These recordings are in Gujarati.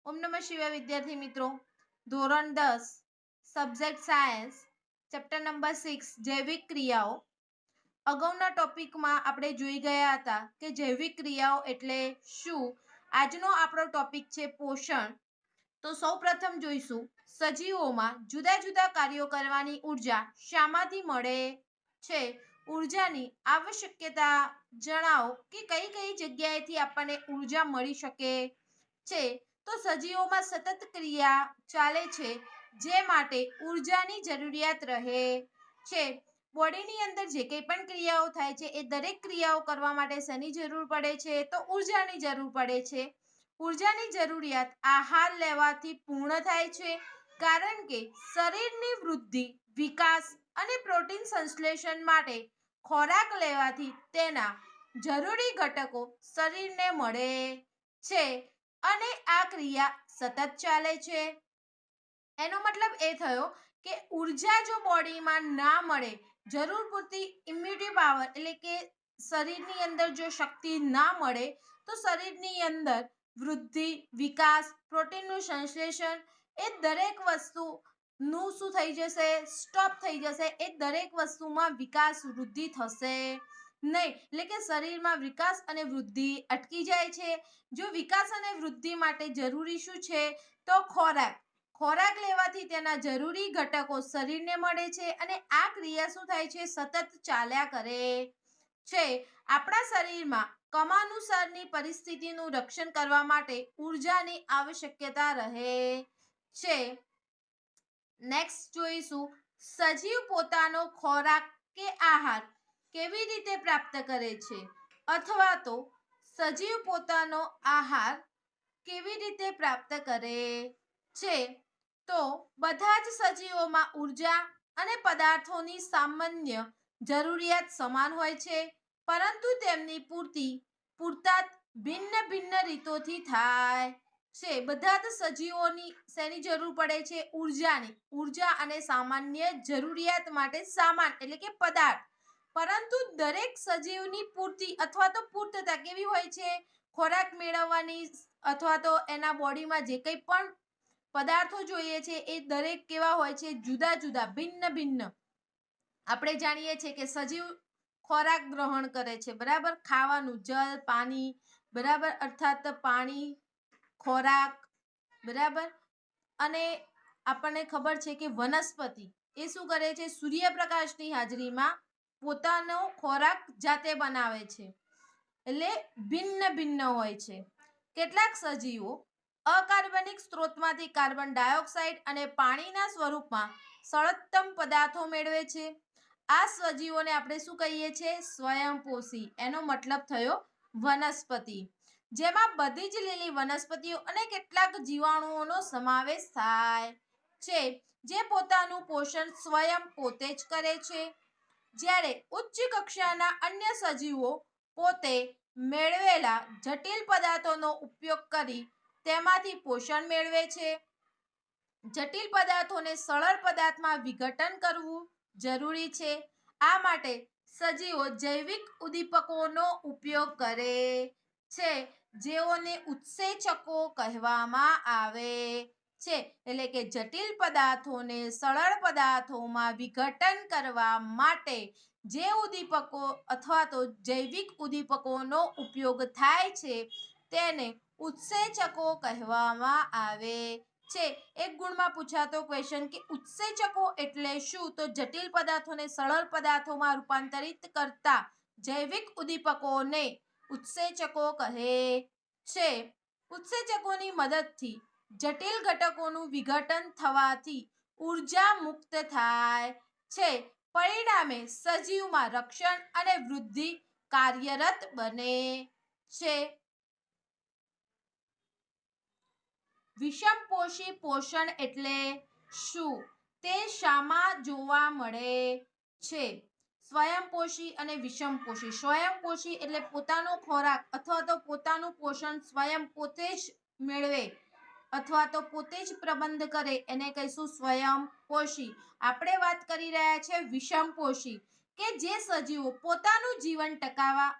ઓમ નમઃ શિવાય વિદ્યાર્થી મિત્રો ધોરણ 10 સબ્જેક્ટ સાયન્સ ચેપ્ટર નંબર 6 જૈવિક ક્રિયાઓ અગાઉના ટોપિકમાં આપણે જોઈ ગયા હતા કે જૈવિક ક્રિયાઓ એટલે શું. આજનો આપણો ટોપિક છે પોષણ. તો સૌપ્રથમ જોઈશું સજીવોમાં જુદા જુદા કાર્યો કરવાની ઉર્જા શામાંથી મળે છે. ઉર્જાની આવશ્યકતા જણાવો કે કઈ કઈ જગ્યાએથી આપણને ઉર્જા મળી શકે છે. તો સજીવોમાં સતત ક્રિયા ચાલે છે જે માટે ઉર્જાની જરૂરિયાત રહે છે. બોડીની અંદર જે કંઈ પણ ક્રિયાઓ થાય છે એ દરેક ક્રિયાઓ કરવા માટે શેની જરૂર પડે છે તો ઉર્જાની જરૂર પડે છે. ઉર્જાની જરૂરિયાત આહાર લેવાથી પૂર્ણ થાય છે કારણ કે શરીરની વૃદ્ધિ વિકાસ અને પ્રોટીન સંશ્લેષણ માટે ખોરાક લેવાથી તેના જરૂરી ઘટકો શરીરને મળે છે અને આ ક્રિયા સતત ચાલે છે. એનો મતલબ એ થયો કે ઉર્જા જો બોડીમાં ના મળે, જરૂર પૂરતી ઇમ્યુનિટી પાવર એટલે કે શરીરની અંદર જો શક્તિ ના મળે તો શરીરની અંદર વૃદ્ધિ વિકાસ પ્રોટીનનું સંશ્લેષણ એ દરેક વસ્તુનું શું થઈ જશે, સ્ટોપ થઈ જશે. એ દરેક વસ્તુમાં વિકાસ વૃદ્ધિ થશે નહીં, એટલે કે શરીરમાં વિકાસ અને વૃદ્ધિ અટકી જાય છે. જો વિકાસ અને વૃદ્ધિ માટે જરૂરી શું છે તો ખોરાક લેવાથી તેના જરૂરી ઘટકો શરીરને મળે છે અને આ ક્રિયા શું થાય છે, સતત ચાલ્યા કરે છે. આપણા શરીરમાં ક્રમાનુસારની પરિસ્થિતિનું રક્ષણ કરવા માટે ઉર્જાની આવશ્યકતા રહે છે. નેક્સ્ટ જોઈશું સજીવ પોતાનો ખોરાક કે આહાર કેવી રીતે પ્રાપ્ત કરે છે અથવા તો સજીવ પોતાનો આહાર કેવી રીતે પ્રાપ્ત કરે છે. તો બધા જ સજીવોમાં ઉર્જા અને પદાર્થોની સામાન્ય જરૂરિયાત સમાન હોય છે, પરંતુ તેમની પૂર્તાત ભિન્ન ભિન્ન રીતોથી થાય છે. બધા જ સજીવોની શેની જરૂર પડે છે, ઉર્જાની. ઉર્જા અને સામાન્ય જરૂરિયાત માટે સામાન એટલે કે પદાર્થ, પરંતુ દરેક સજીવની પૂર્તિ અથવા તો પૂર્તતા કેવી હોય છે, ખોરાક મેળવવાની અથવા તો એના બોડીમાં જે કંઈ પણ પદાર્થો જોઈએ છે એ દરેક કેવા હોય છે, જુદા જુદા ભિન્ન ભિન્ન. આપણે જાણીએ છીએ કે સજીવ ખોરાક ગ્રહણ કરે છે, બરાબર, ખાવાનું જલ પાણી, બરાબર, અર્થાત પાણી ખોરાક, બરાબર. અને આપણને ખબર છે કે વનસ્પતિ એ શું કરે છે, સૂર્યપ્રકાશની હાજરીમાં પોતાનો ખોરાક જાતે બનાવે છે, એટલે ભિન્ન ભિન્ન હોય છે. કેટલાક સજીવો અકાર્બનિક સ્ત્રોતમાંથી કાર્બન ડાયોક્સાઇડ અને પાણીના સ્વરૂપમાં સળગતમ પદાર્થો મેળવે છે. આ સજીવોને આપણે શું કહીએ છીએ, સ્વયંપોષી. એનો મતલબ થયો વનસ્પતિ, જેમાં બધી જ લીલી વનસ્પતિઓ અને કેટલાક જીવાણુઓનો સમાવેશ થાય છે જે પોતાનું પોષણ સ્વયં પોતે જ કરે છે. જ્યારે ઉચ્ચ કક્ષાના અન્ય સજીવો પોતે મેળવેલા જટિલ પદાર્થોનો ઉપયોગ કરી તેમાંથી પોષણ મેળવે છે. જટિલ પદાર્થોને સરળ પદાર્થમાં વિઘટન કરવું જરૂરી છે. આ માટે સજીવો જૈવિક ઉદ્દીપકોનો ઉપયોગ કરે છે, જેઓને ઉત્સેચકો કહેવામાં આવે છે. એટલે કે જટિલ પદાર્થોને સરળ પદાર્થોમાં વિઘટન કરવા માટે જે ઉદ્દીપકો અથવા તો જૈવિક ઉદ્દીપકોનો ઉપયોગ થાય છે તેને ઉત્સેચકો કહેવામાં આવે છે. એક ગુણમાં પૂછાતો ક્વેશ્ચન કે ઉત્સેચકો એટલે શું, તો જટિલ પદાર્થોને સરળ પદાર્થોમાં રૂપાંતરિત કરતા જૈવિક ઉદ્દીપકોને ઉત્સેચકો કહે છે. ઉત્સેચકોની મદદથી જટિલ ઘટકોનું વિઘટન થવાથી ઉર્જા મુક્ત થાય છે. પરિણામે સજીવમાં રક્ષણ અને વૃદ્ધિ કાર્યરત બને છે. વિષમપોષી પોષણ એટલે શું, તે શામાં જોવા મળે છે. સ્વયંપોષી અને વિષમપોષી. સ્વયંપોષી એટલે પોતાનો ખોરાક અથવા તો પોતાનું પોષણ સ્વયં પોતે જ મેળવે અથવા તો પોતે જ પ્રબંધ કરે એને કહીશું સ્વયંપોષી. આપણે વાત કરી રહ્યા છે વિષમપોષી, કે જે સજીવો પોતાનું જીવન ટકાવવા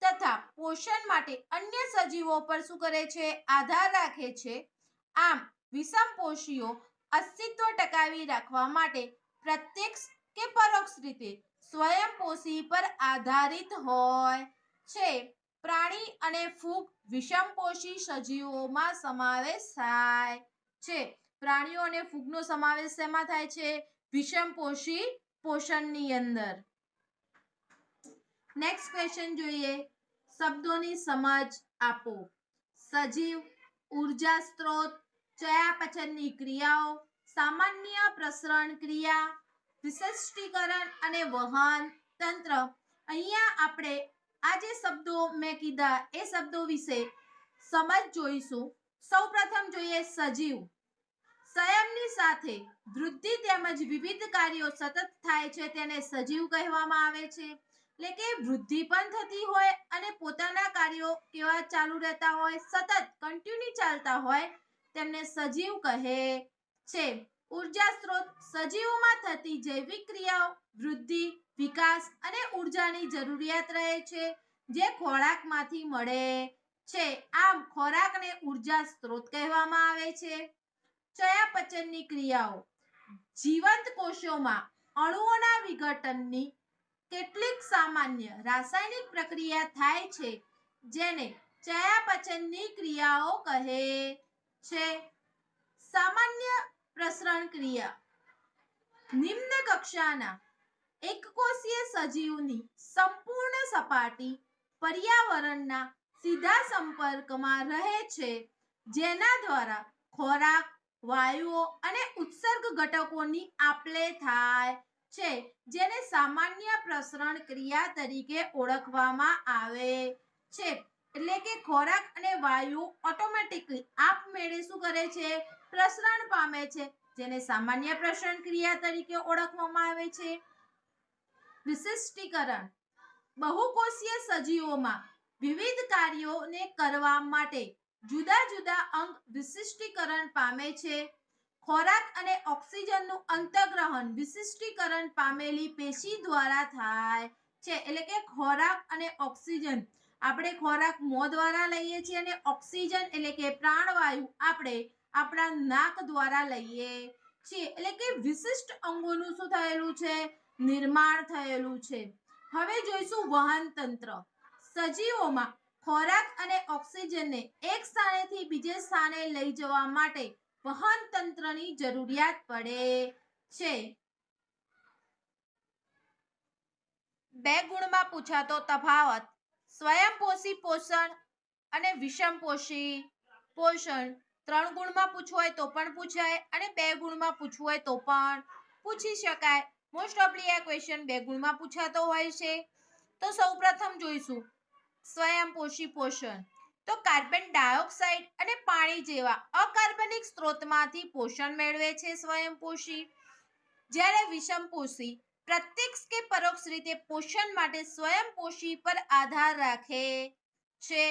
તથા પોષણ માટે અન્ય સજીવો પર શું કરે છે, આધાર રાખે છે. આમ વિષમપોષીઓ અસ્તિત્વ ટકાવી રાખવા માટે પ્રત્યક્ષ કે પરોક્ષ રીતે સ્વયંપોષી પર આધારિત હોય છે. પ્રાણી અને ફૂગ વિષમપોષી સજીવોમાં સમાવેશ થાય છે. પ્રાણીઓ અને ફૂગનો સમાવેશ શેમાં થાય છે? વિષમપોષી પોષણની અંદર. નેક્સ્ટ ક્વેશ્ચન જોઈએ. શબ્દોની સમજ આપો. સજીવ, ઉર્જા સ્ત્રોત, ચયાપચયની ક્રિયાઓ, સામાન્ય પ્રસરણ ક્રિયા, વિશિષ્ટીકરણ અને વહન તંત્ર. અહીંયા આપણે આ જે શબ્દો મેં કીધા એ શબ્દો વિશે સમજ જોઈશું. સૌપ્રથમ જોઈએ સજીવ. સંયમની સાથે વૃદ્ધિ તેમજ વિવિધ કાર્યો સતત થાય છે તેને સજીવ કહેવામાં આવે છે. એટલે કે વૃદ્ધિ પણ થતી હોય અને પોતાના કાર્યો કેવા ચાલુ રહેતા હોય, સતત કન્ટિન્યુ ચાલતા હોય, તેમને સજીવ કહે છે. ઉર્જા સ્ત્રોત સજીવોમાં થતી જૈવિક ક્રિયાઓ વૃદ્ધિ, વિકાસ અને ઉર્જાની જરૂરિયાત રહે છે જે ખોરાકમાંથી મળે છે. આમ ખોરાકને ઉર્જા સ્ત્રોત કહેવામાં આવે છે. ચયાપચયની ક્રિયાઓ જીવંત કોષોમાં અણુઓના વિઘટનની કેટલીક સામાન્ય રાસાયણિક પ્રક્રિયા થાય છે જેને ચયાપચયની ક્રિયાઓ કહે છે. સામાન્ય પ્રસરણ ક્રિયા નિમ્ન કક્ષાના એકકોષીય સજીવની સંપૂર્ણ સપાટી પર્યાવરણના સીધા સંપર્કમાં રહે છે જેના દ્વારા ખોરાક, વાયુઓ અને ઉત્સર્ગ ઘટકોની આપ-લે થાય છે જેને સામાન્ય પ્રસરણ ક્રિયા તરીકે ઓળખવામાં આવે છે. એટલે કે ખોરાક અને વાયુ ઓટોમેટિકલી આપમેળે શું કરે છે? પ્રસરણ પામે છે જેને સામાન્ય પ્રસરણ ક્રિયા તરીકે ઓળખવામાં આવે છે. વિશિષ્ટીકરણ બહુકોષીય સજીવોમાં વિવિધ કાર્યોને કરવા માટે જુદા જુદા અંગ વિશિષ્ટીકરણ પામે છે. ખોરાક અને ઓક્સિજનનું અંતર્ગ્રહણ વિશિષ્ટીકરણ પામેલી પેશી દ્વારા થાય છે. એટલે કે ખોરાક અને ઓક્સિજન આપણે ખોરાક મોં દ્વારા લઈએ છીએ અને ઓક્સિજન એટલે કે પ્રાણવાયુ આપણે આપણા નાક દ્વારા લઈએ છીએ. એટલે કે વિશિષ્ટ અંગોનું શું થયેલું છે? નિર્માણ થયેલું છે. હવે જોઈશું વહન તંત્ર. સજીવોમાં ખોરાક અને ઓક્સિજનને એક સ્થાનેથી બીજે સ્થાને લઈ જવા માટે વહન તંત્રની જરૂરિયાત પડે છે. બે ગુણમાં પૂછાતો તફાવત. સ્વયંપોષી પોષણ અને વિષમપોષી પોષણ. 3 ગુણમાં પૂછવું હોય તો પણ પૂછાય અને 2 ગુણમાં પૂછવું હોય તો પણ પૂછી શકાય. મોસ્ટ ઓફલી આ ક્વેશ્ચન 2 ગુણમાં પૂછાતો હોય છે. તો સૌપ્રથમ જોઈશું સ્વયંપોષી પોષણ. તો કાર્બન ડાયોક્સાઇડ અને પાણી જેવા અકાર્બનિક સ્ત્રોતમાંથી પોષણ મેળવે છે સ્વયંપોષી. જ્યારે વિષમપોષી પ્રત્યક્ષ કે પરોક્ષ રીતે પોષણ માટે સ્વયંપોષી પર આધાર રાખે છે.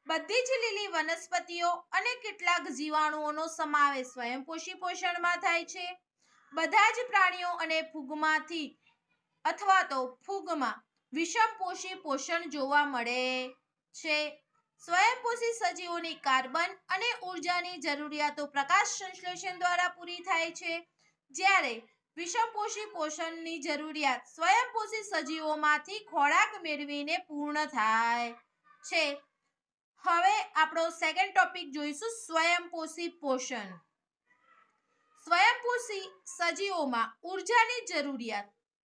બધી જ લીલી વનસ્પતિઓ અને કેટલાક જીવાણુઓનો સમાવેશ સ્વયંપોષી પોષણમાં થાય છે. બધા જ પ્રાણીઓ અને ફૂગમાંથી અથવા તો ફૂગમાં વિષમપોષી પોષણ જોવા મળે છે. સ્વયંપોષી સજીવોની કાર્બન અને ઉર્જાની જરૂરિયાતો પ્રકાશ સંશ્લેષણ દ્વારા પૂરી થાય છે. જ્યારે વિષમપોષી પોષણની જરૂરિયાત સ્વયંપોષી સજીવોમાંથી ખોરાક મેળવીને પૂર્ણ થાય છે. હવે આપણો સેકન્ડ ટોપિક જોઈશું સ્વયંપોષી પોષણ. સ્વયંપોષી સજીવોમાં ઉર્જાની જરૂરિયાત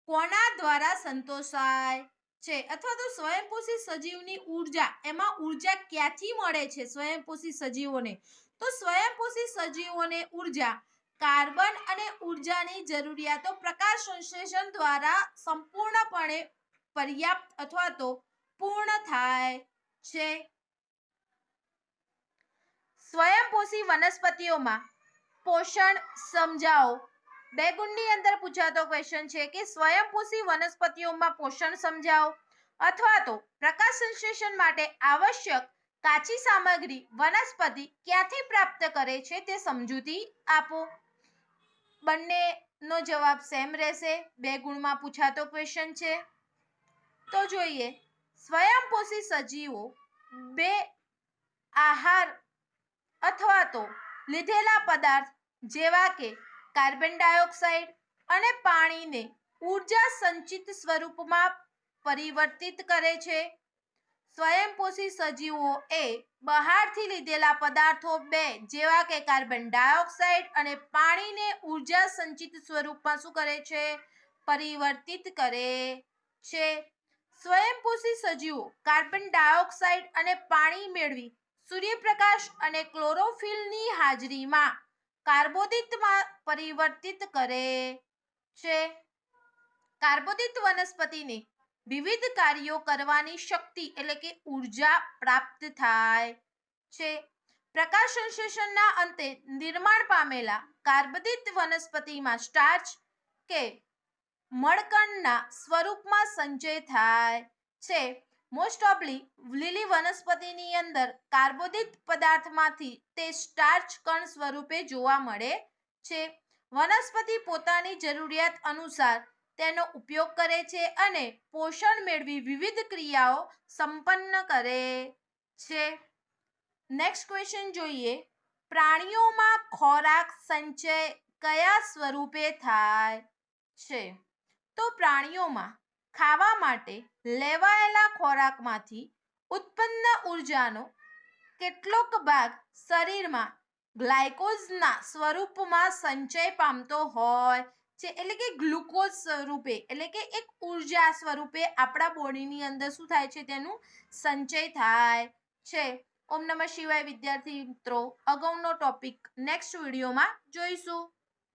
કોના દ્વારા સંતોષાય છે? અથવા તો સ્વયંપોષી સજીવની ઉર્જા, એમાં ઉર્જા ક્યાંથી મળે છે સ્વયંપોષી સજીવોને? તો સ્વયંપોષી સજીવોને ઉર્જા કાર્બન અને ઉર્જાની જરૂરિયાતો પ્રકાશ સંશ્લેષણ દ્વારા સંપૂર્ણપણે પર્યાપ્ત અથવા તો પૂર્ણ થાય છે. સ્વયંપોષી વનસ્પતિઓમાં પોષણ સમજાવો. 2 ગુણની અંદર પૂછાતો ક્વેશ્ચન છે કે સ્વયંપોષી વનસ્પતિઓમાં પોષણ સમજાવો અથવા તો પ્રકાશ સંશ્લેષણ માટે આવશ્યક કાચી સામગ્રી વનસ્પતિ ક્યાંથી પ્રાપ્ત કરે છે તે સમજૂતી આપો. બંનેનો જવાબ સેમ રહેશે. 2 ગુણમાં પૂછાતો ક્વેશ્ચન છે. તો જોઈએ સ્વયંપોષી સજીવો બે આહાર અથવા તો લીધેલા પદાર્થ જેવા કે કાર્બન ડાયોક્સાઇડ અને પાણીને ઉર્જા સંચિત સ્વરૂપમાં પરિવર્તિત કરે છે. સ્વયંપોષી સજીવો એ બહારથી લીધેલા પદાર્થો બે જેવા કે કાર્બન ડાયોક્સાઇડ અને પાણીને ઉર્જા સંચિત સ્વરૂપમાં શું કરે છે? પરિવર્તિત કરે છે. સ્વયંપોષી સજીવો કાર્બન ડાયોક્સાઇડ અને પાણી મેળવી સૂર્યપ્રકાશ અને ક્લોરોફિલની હાજરીમાં કાર્બોદિતમાં પરિવર્તિત કરે છે. કાર્બોદિત વનસ્પતિને વિવિધ કાર્યો કરવાની શક્તિ એટલે કે ઉર્જા પ્રાપ્ત થાય છે. પ્રકાશ સંશ્લેષણના અંતે નિર્માણ પામેલા કાર્બોદિત વનસ્પતિમાં સ્ટાર્ચ કે મળકણના સ્વરૂપમાં સંચય થાય છે. મોસ્ટ ઓફલી લીલી વનસ્પતિની અંદર કાર્બોદિત પદાર્થમાંથી તે સ્ટાર્ચ કણ સ્વરૂપે જોવા મળે છે. વનસ્પતિ પોતાની જરૂરિયાત અનુસાર તેનો ઉપયોગ કરે છે અને પોષણ મેળવી વિવિધ ક્રિયાઓ સંપન્ન કરે છે. નેક્સ્ટ ક્વેશ્ચન જોઈએ. પ્રાણીઓમાં ખોરાક સંચય કયા સ્વરૂપે થાય છે? તો પ્રાણીઓમાં ખાવા માટે લેવાયેલા ખોરાકમાંથી ઉત્પન્ન ઉર્જાનો કેટલોક ભાગ શરીરમાં ગ્લાયકોઝના સ્વરૂપમાં સંચય પામતો હોય છે. એટલે કે ગ્લુકોઝ સ્વરૂપે એટલે કે એક ઉર્જા સ્વરૂપે આપણા બોડીની અંદર શું થાય છે? તેનું સંચય થાય છે. ઓમ નમઃ શિવાય વિદ્યાર્થી મિત્રો. અગાઉનો ટોપિક નેક્સ્ટ વિડીયોમાં જોઈશું.